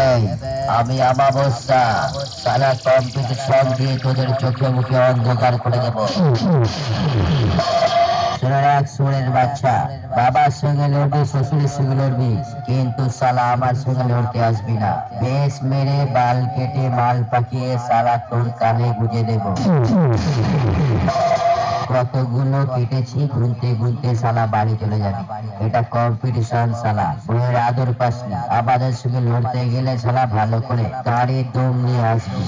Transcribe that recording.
এই, আমি আমাবস্যা, সারা কম্পিটিশন দিয়ে তোদের চোখে মুখে অন্ধকার করে দেবো। শুনে রাখ সুরের বাচ্চা, বাবার সঙ্গে লড়বি, শ্বশুরের সঙ্গে লড়বি, কিন্তু সালা আমার সঙ্গে লড়তে আসবি না। বেশ মেরে বাল কেটে মাল পাকিয়ে সালা তোর কানে গুঁজে দেবো। কতগুলো কেটেছি গুনতে গুনতে সালা বাড়ি চলে যাবে। এটা কম্পিটিশন সালা, বইয়ের আদর পাস না। আমাদের সঙ্গে লড়তে গেলে সালা ভালো করে গাড়ি দম নিয়ে আসবি।